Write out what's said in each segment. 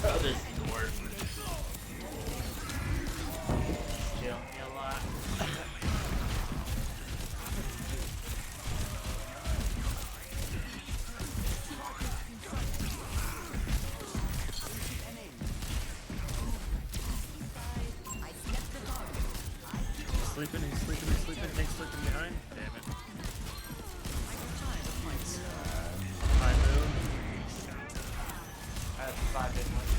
Oh, this is the worst. Chill me a lot. Sleeping, he's sleeping, he's sleeping, Tank's sleeping behind. Damn it. High move. I have 5 big ones.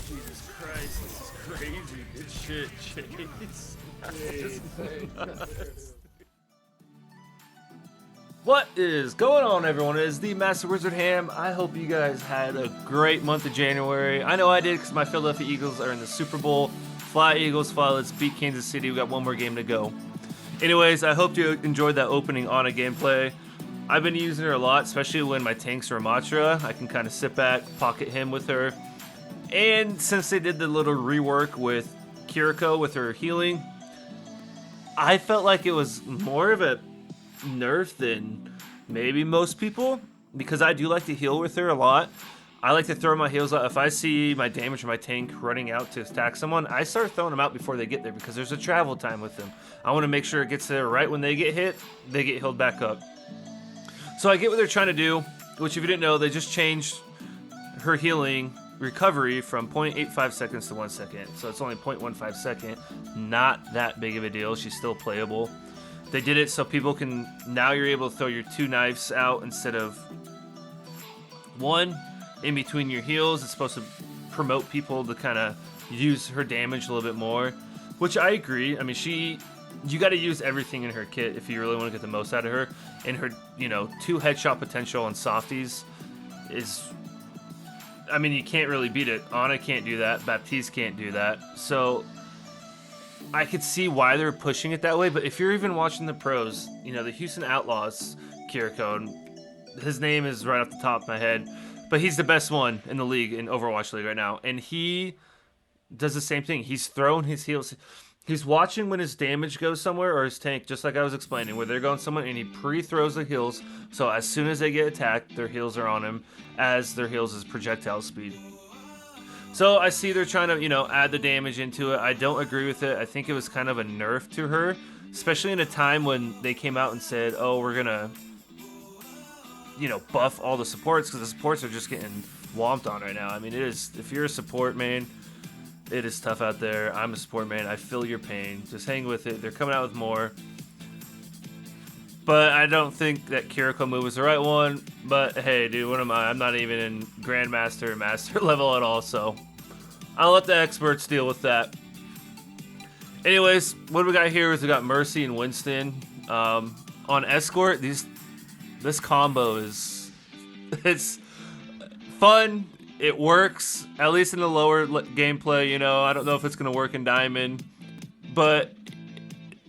Jesus Christ, this is crazy. Good shit, Chase. What is going on, everyone? It is the Master Wizard Ham. I hope you guys had a great month of January. I know I did because my Philadelphia Eagles are in the Super Bowl. Fly Eagles, fly, let's beat Kansas City. We got one more game to go. Anyways, I hope you enjoyed that opening Ana gameplay. I've been using her a lot, especially when my tanks are Ramatra. I can kind of sit back, pocket him with her. And since they did the little rework with Kiriko with her healing, I felt like it was more of a nerf than maybe most people, because I do like to heal with her a lot. I like to throw my heals out. If I see my damage or my tank running out to attack someone, I start throwing them out before they get there because there's a travel time with them. I want to make sure it gets there right when they get hit, they get healed back up. So I get what they're trying to do, which if you didn't know, they just changed her healing recovery from 0.85 seconds to 1 second. So it's only 0.15 second. Not that big of a deal. She's still playable. They did it so people can, now you're able to throw your 2 knives out instead of 1 in between your heals. It's supposed to promote people to kind of use her damage a little bit more, which I agree. I mean, you got to use everything in her kit if you really want to get the most out of her. And her, 2 headshot potential on softies is, I mean, you can't really beat it. Ana can't do that. Baptiste can't do that. So I could see why they're pushing it that way, but if you're even watching the pros, the Houston Outlaws, Kiriko, and his name is right off the top of my head, but he's the best one in the league, in Overwatch League right now, and he does the same thing. He's throwing his heals. He's watching when his damage goes somewhere, or his tank, just like I was explaining, where they're going somewhere, and he pre-throws the heals, so as soon as they get attacked, their heals are on him, as their heals is projectile speed. So I see they're trying to, add the damage into it. I don't agree with it. I think it was kind of a nerf to her, especially in a time when they came out and said, oh, we're going to, buff all the supports, because the supports are just getting whomped on right now. I mean, it is, if you're a support main, it is tough out there. I'm a support main. I feel your pain. Just hang with it. They're coming out with more. But I don't think that Kiriko move was the right one. But hey, dude, what am I? I'm not even in Grandmaster or Master level at all, so I'll let the experts deal with that. Anyways, what we got here is we got Mercy and Winston. On Escort, this combo it's fun. It works, at least in the lower gameplay. I don't know if it's going to work in Diamond. But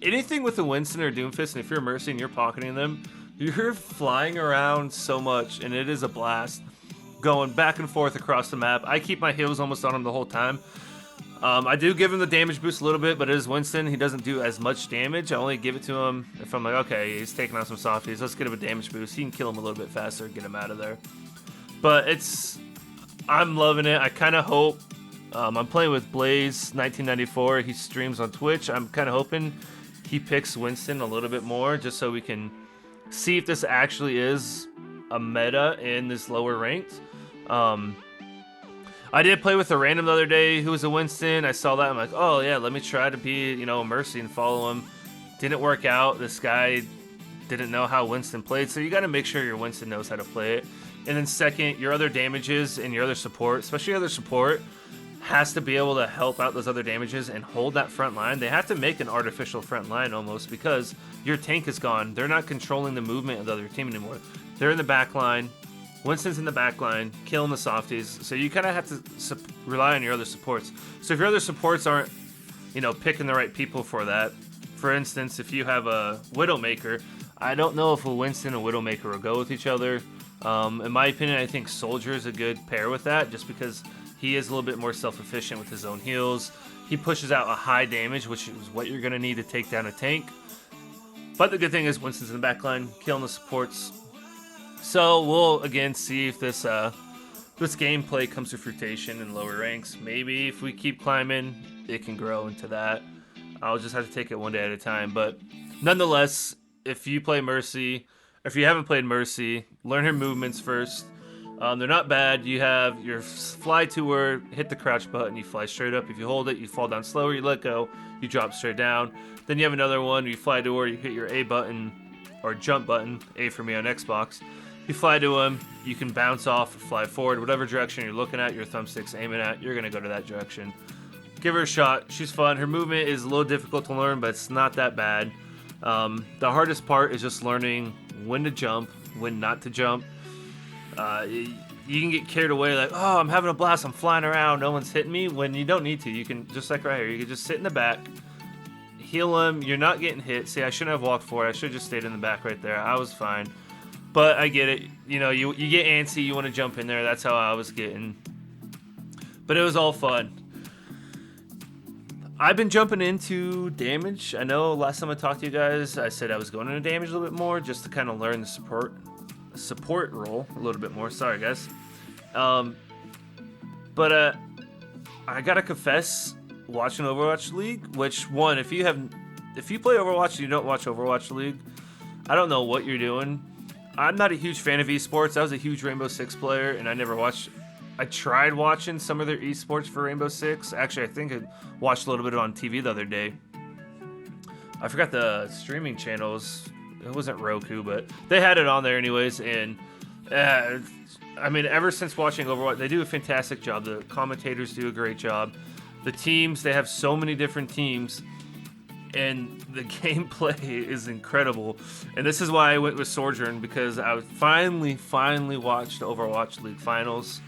anything with a Winston or Doomfist, and if you're Mercy and you're pocketing them, you're flying around so much, and it is a blast. Going back and forth across the map. I keep my heals almost on him the whole time. I do give him the damage boost a little bit, but it is Winston. He doesn't do as much damage. I only give it to him if I'm like, okay, he's taking on some softies. Let's get him a damage boost. He can kill him a little bit faster and get him out of there. But I'm loving it. I kind of hope, I'm playing with Blaze 1994. He streams on Twitch. I'm kind of hoping he picks Winston a little bit more, just so we can see if this actually is a meta in this lower ranked. I did play with a random the other day who was a Winston. I saw that. I'm like, oh yeah, let me try to be, a Mercy and follow him. Didn't work out. This guy didn't know how Winston played, so you got to make sure your Winston knows how to play it. And then second, your other damages and your other support, especially your other support, has to be able to help out those other damages and hold that front line. They have to make an artificial front line almost, because your tank is gone. They're not controlling the movement of the other team anymore. They're in the back line. Winston's in the back line, killing the softies. So you kind of have to rely on your other supports. So if your other supports aren't, picking the right people for that, for instance, if you have a Widowmaker, I don't know if a Winston and Widowmaker will go with each other. In my opinion, I think Soldier is a good pair with that, just because he is a little bit more self-efficient with his own heals. He pushes out a high damage, which is what you're going to need to take down a tank. But the good thing is Winston's in the backline, killing the supports. So we'll again see if this gameplay comes to fruition in lower ranks. Maybe if we keep climbing, it can grow into that. I'll just have to take it one day at a time. But nonetheless, if you play Mercy, if you haven't played Mercy, learn her movements first. They're not bad. You have your fly tour, hit the crouch button, you fly straight up. If you hold it, you fall down slower, you let go, you drop straight down. Then you have another one, you fly to her, you hit your A button, or jump button, A for me on Xbox. You fly to him, you can bounce off, fly forward, whatever direction you're looking at, your thumbstick's aiming at, you're going to go to that direction. Give her a shot. She's fun. Her movement is a little difficult to learn, but it's not that bad. The hardest part is just learning when to jump, when not to jump. You can get carried away like, oh, I'm having a blast, I'm flying around, no one's hitting me, when you don't need to. You can, just like right here, you can just sit in the back, heal him, you're not getting hit. See, I shouldn't have walked forward, I should have just stayed in the back right there. I was fine. But I get it, you know, you get antsy, you want to jump in there, that's how I was getting. But it was all fun. I've been jumping into damage. I know last time I talked to you guys, I said I was going into damage a little bit more just to kind of learn the support role a little bit more. Sorry, guys. But I gotta confess, watching Overwatch League, which one, if you play Overwatch and you don't watch Overwatch League, I don't know what you're doing. I'm not a huge fan of esports. I was a huge Rainbow Six player, and I never watched. I tried watching some of their esports for Rainbow Six. Actually, I think I watched a little bit on TV the other day. I forgot the streaming channels. It wasn't Roku, but they had it on there anyways. And I mean, ever since watching Overwatch, they do a fantastic job. The commentators do a great job. The teams, they have so many different teams, and the gameplay is incredible. And this is why I went with Sojourn, because I finally watched the Overwatch League finals.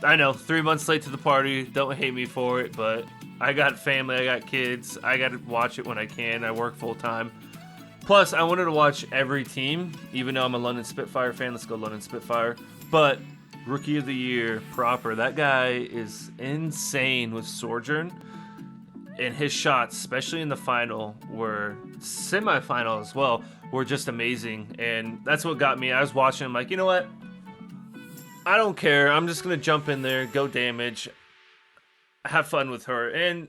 I know, 3 months late to the party. Don't hate me for it, but I got family, I got kids. I got to watch it when I can. I work full time. Plus, I wanted to watch every team, even though I'm a London Spitfire fan. Let's go London Spitfire. But Rookie of the Year proper. That guy is insane with Sojourn. And his shots, especially in the final, were semi-final as well, were just amazing. And that's what got me. I was watching, I'm like, you know what? I don't care. I'm just going to jump in there, go damage, have fun with her. And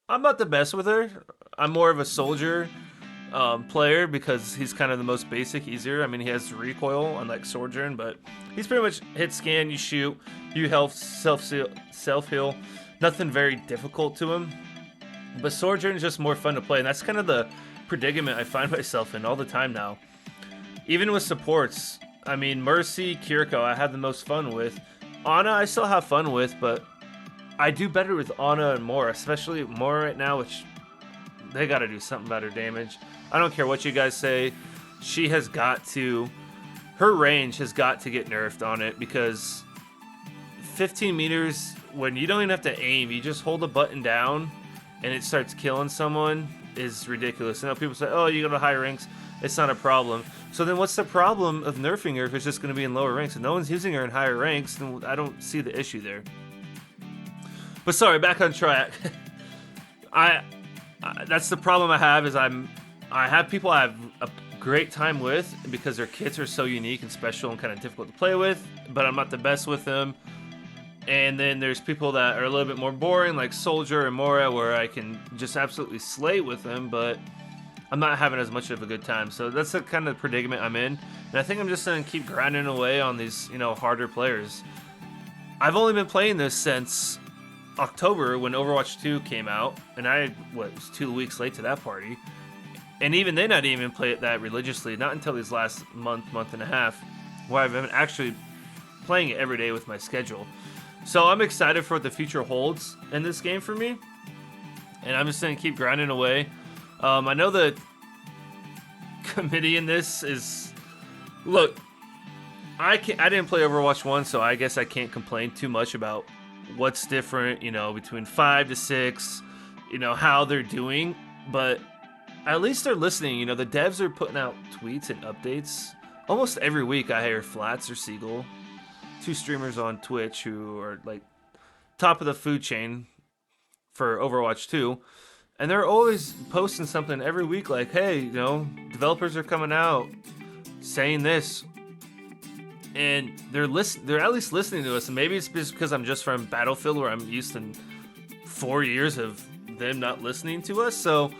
I'm not the best with her. I'm more of a soldier player because he's kind of the most basic, easier. I mean, he has recoil, unlike Sojourn, but he's pretty much hit scan, you shoot, you health, self-heal. Nothing very difficult to him. But Sojourn is just more fun to play, and that's kind of the predicament I find myself in all the time now. Even with supports, I mean, Mercy, Kiriko, I had the most fun with. Ana, I still have fun with, but I do better with Ana and Mora, especially Mora right now, which they got to do something about her damage. I don't care what you guys say. She has got to, her range has got to get nerfed on it, because 15 meters, when you don't even have to aim, you just hold the button down and it starts killing someone, is ridiculous. I know people say, oh, you go to high ranks, it's not a problem. So then what's the problem of nerfing her if it's just going to be in lower ranks? If no one's using her in higher ranks, then I don't see the issue there. But sorry, back on track. That's the problem I have, is I have people I have a great time with because their kits are so unique and special and kind of difficult to play with, but I'm not the best with them. And then there's people that are a little bit more boring, like Soldier and Mora, where I can just absolutely slay with them, but I'm not having as much of a good time. So that's the kind of predicament I'm in. And I think I'm just going to keep grinding away on these, harder players. I've only been playing this since October when Overwatch 2 came out, and I was 2 weeks late to that party. And even then I didn't even play it that religiously, not until these last month and a half, where I've been actually playing it every day with my schedule. So I'm excited for what the future holds in this game for me, and I'm just going to keep grinding away. I know the committee in this is... Look, I didn't play Overwatch 1, so I guess I can't complain too much about what's different, between 5 to 6, how they're doing. But at least they're listening. The devs are putting out tweets and updates. Almost every week I hear Flats or Seagull, 2 streamers on Twitch who are like top of the food chain for Overwatch 2. And they're always posting something every week like, hey, you know, developers are coming out saying this. And they're at least listening to us. And maybe it's just because I'm just from Battlefield where I'm used to 4 years of them not listening to us. So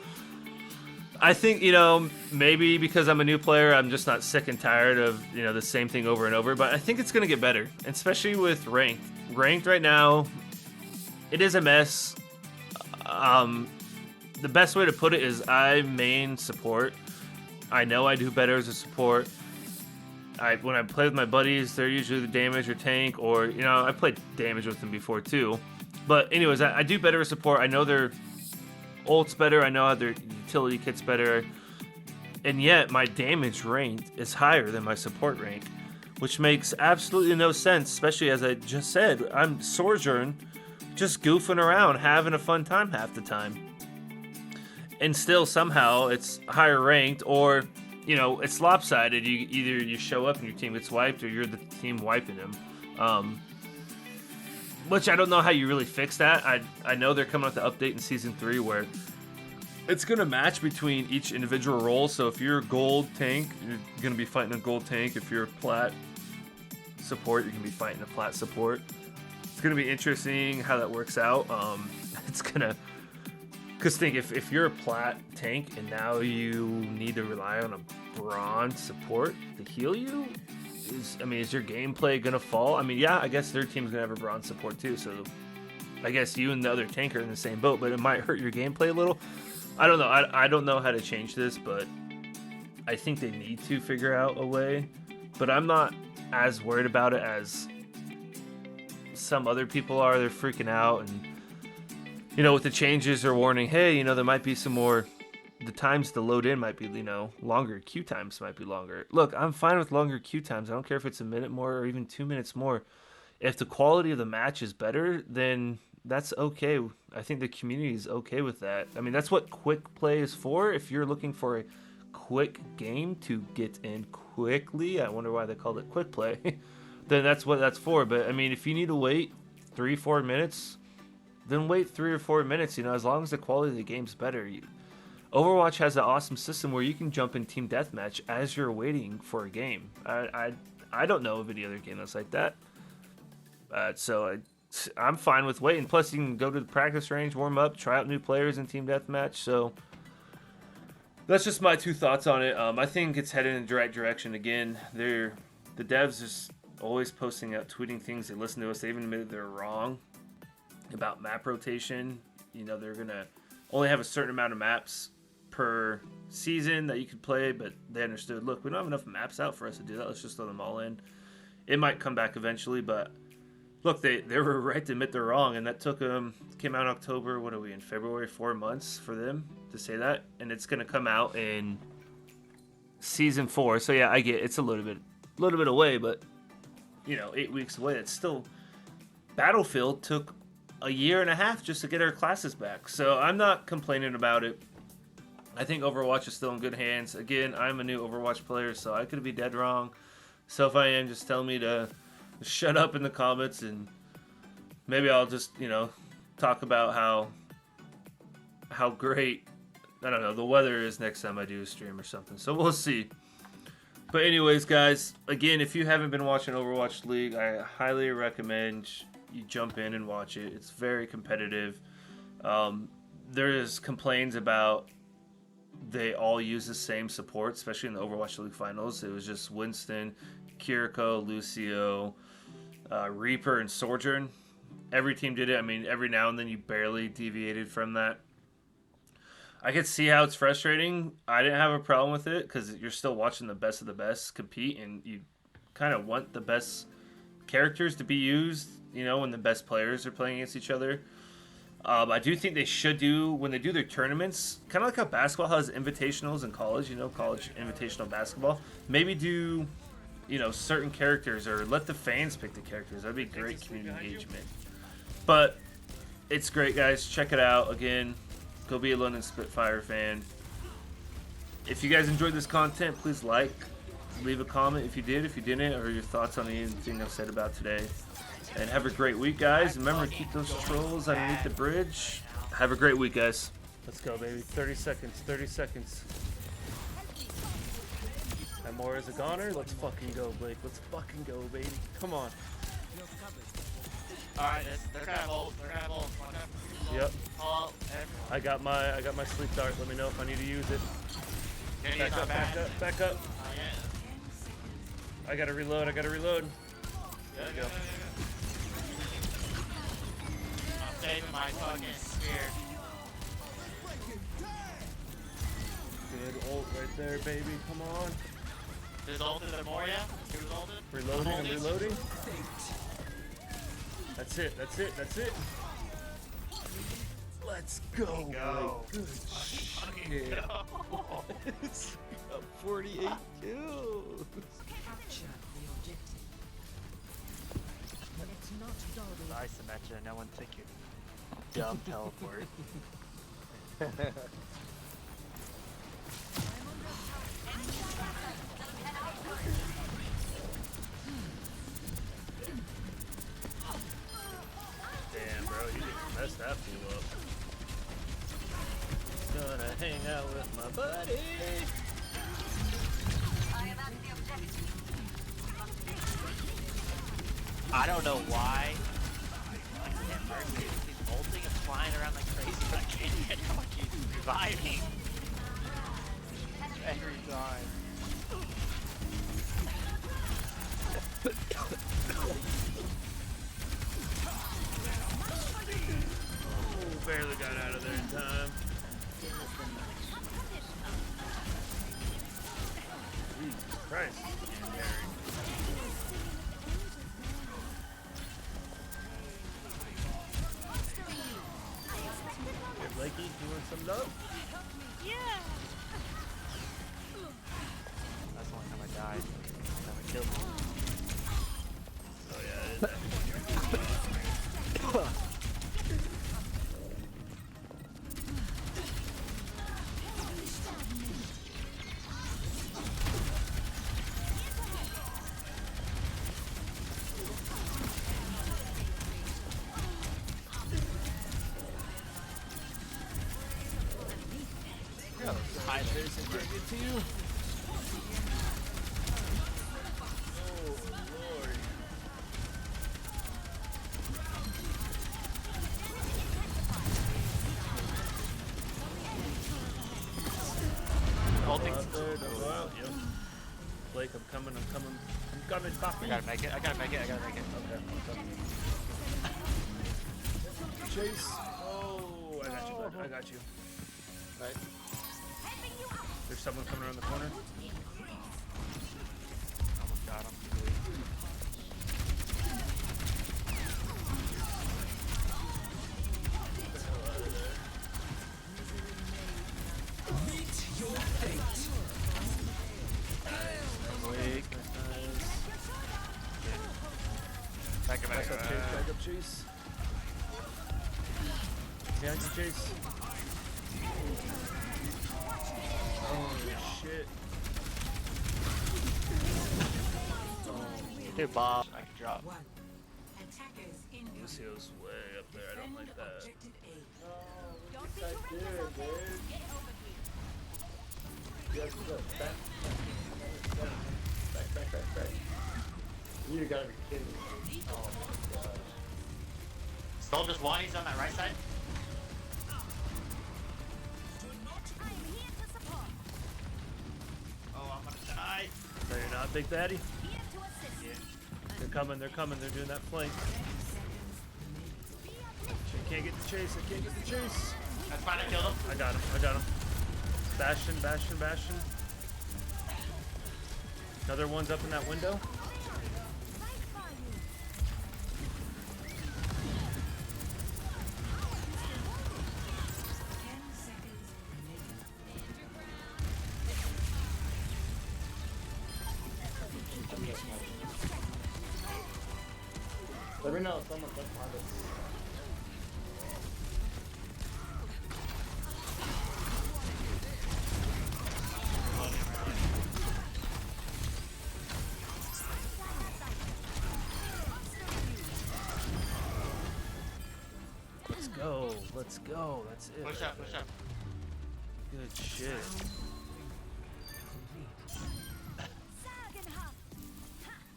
I think, you know, maybe because I'm a new player, I'm just not sick and tired of, you know, the same thing over and over. But I think it's going to get better, especially with ranked. Ranked right now, it is a mess. The best way to put it is I main support. I know I do better as a support. When I play with my buddies, they're usually the damage or tank, or, you know, I played damage with them before too. But anyways, I do better as support. I know their ult's better. I know how their utility kit's better. And yet my damage rank is higher than my support rank, which makes absolutely no sense, especially as I just said, I'm Sojourn, just goofing around, having a fun time half the time. And still somehow it's higher ranked, or, you know, it's lopsided. Either you show up and your team gets wiped, or you're the team wiping them. Which I don't know how you really fix that. I know they're coming out with the update in Season 3 where it's going to match between each individual role. So if you're a gold tank, you're going to be fighting a gold tank. If you're a plat support, you're going to be fighting a plat support. It's going to be interesting how that works out. It's going to... Because think, if you're a plat tank and now you need to rely on a bronze support to heal you, is your gameplay gonna fall? I mean, yeah, I guess their team's gonna have a bronze support too, so I guess you and the other tank are in the same boat, but it might hurt your gameplay a little. I don't know. I don't know how to change this, but I think they need to figure out a way. But I'm not as worried about it as some other people are. They're freaking out, and you know, with the changes, they're warning, hey, you know, there might be some more, the times to load in might be, you know, longer. Queue times might be longer. Look, I'm fine with longer queue times. I don't care if it's a minute more or even 2 minutes more. If the quality of the match is better, then that's okay. I think the community is okay with that. I mean, that's what quick play is for. If you're looking for a quick game to get in quickly, I wonder why they called it quick play, then that's what that's for. But, I mean, if you need to wait 3-4 minutes... then wait 3 or 4 minutes, you know, as long as the quality of the game's better. Overwatch has an awesome system where you can jump in team deathmatch as you're waiting for a game. I don't know of any other game that's like that. So I'm fine with waiting. Plus, you can go to the practice range, warm up, try out new players in team deathmatch. So that's just my 2 thoughts on it. I think it's headed in the right direction. Again, the devs just always posting out, tweeting things. They listen to us. They even admitted they're wrong about map rotation. You know, they're gonna only have a certain amount of maps per season that you could play, but they understood, look, we don't have enough maps out for us to do that. Let's just throw them all in. It might come back eventually, but look, they were right to admit they're wrong, and that took them, came out in October, what are we in, February, 4 months for them to say that, and it's gonna come out in Season 4. So yeah, I get it's a little bit away, but you know, 8 weeks away. It's still, Battlefield took a year and a half just to get our classes back. So I'm not complaining about it. I think Overwatch is still in good hands. Again, I'm a new Overwatch player, so I could be dead wrong. So if I am, just tell me to shut up in the comments, and maybe I'll just, you know, talk about how great, I don't know, the weather is next time I do a stream or something. So we'll see. But anyways, guys, again, if you haven't been watching Overwatch League, I highly recommend you jump in and watch it. It's very competitive. There is complaints about they all use the same support, especially in the Overwatch League finals. It was just Winston, Kiriko, Lucio, Reaper, and Sojourn. Every team did it. I mean, every now and then you barely deviated from that. I could see how it's frustrating. I didn't have a problem with it because you're still watching the best of the best compete, and you kind of want the best characters to be used, you know, when the best players are playing against each other. I do think they should do, when they do their tournaments, kind of like how basketball has invitationals in college, you know, college invitational basketball. Maybe do, you know, certain characters, or let the fans pick the characters. That'd be great community engagement. But it's great, guys. Check it out. Again, go be a London Spitfire fan. If you guys enjoyed this content, please like, leave a comment if you did, if you didn't, or your thoughts on anything I've said about today. And have a great week, guys. Remember, keep those trolls underneath the bridge. Have a great week, guys. Let's go, baby. 30 seconds. 30 seconds. And more is a goner. Let's fucking go, Blake. Let's fucking go, baby. Come on. Alright, they're gonna have ult. They're gonna have ult. Yep. Ult. I got my sleep dart. Let me know if I need to use it. Back up, back up, back up. I gotta reload. I gotta reload. There we go. I'm saving my fucking spear. Good ult right there, baby. Come on. There's ulted there more, yeah? He was ulted? Reloading, I'm reloading. That's it, that's it, that's it. Let's go, Go. Blake. Good shit. 48 kills. I Symmetra, no one think you dumb teleport. Damn, bro, you just messed that fool up. Gonna hang out with my buddy. I don't know why. At first he's ulting and flying around like crazy, but I can't get how much he's reviving. Every time. Oh, barely got out of there in time. Jesus Christ. Hey, Blakey, you want some love? Yeah. That's the only time I died. Time I killed him. Oh yeah, it is. Hi, there's a Get to you. Oh Lord. ulting. Out there, don't go out. Yep. Blake, I'm coming, I'm coming. I'm coming, Poppy. I gotta make it, I gotta make it, I gotta make it. Okay, I'm coming. Chase. Oh, I got you, bud. I got you. Right. There's someone coming around the corner. Almost got him. Blake. Back up, Back up, Chase. Back up, Chase. Yeah, Chase. Oh shit. Dude, Bob. I can drop. Lucio's way up there. I don't like that. Back. You gotta be kidding me. Oh my god. Still just one, he's on that right side. Oh, I'm gonna die. No, you're not, Big Daddy. Yeah. They're coming. They're coming. They're doing that flank. I can't get the chase. I can't get the chase. That's fine, I killed him. I got him. I got him. Bastion. Another one's up in that window. Let me know if someone's left behind us. Let's go. That's it. Push up, push up. Good shit.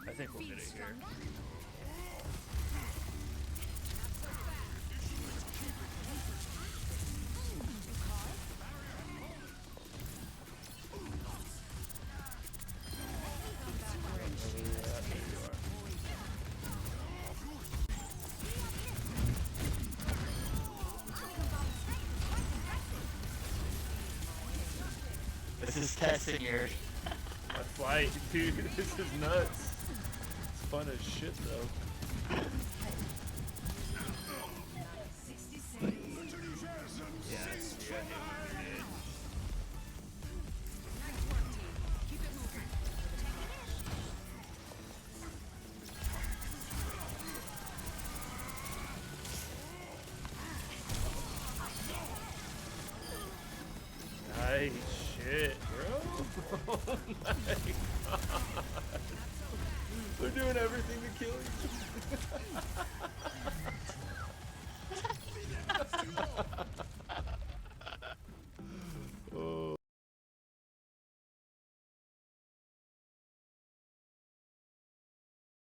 I think we'll get it here. This is testing yours. My flight, dude. This is nuts. It's fun as shit, though. Yes, yeah, Nice shit, bro.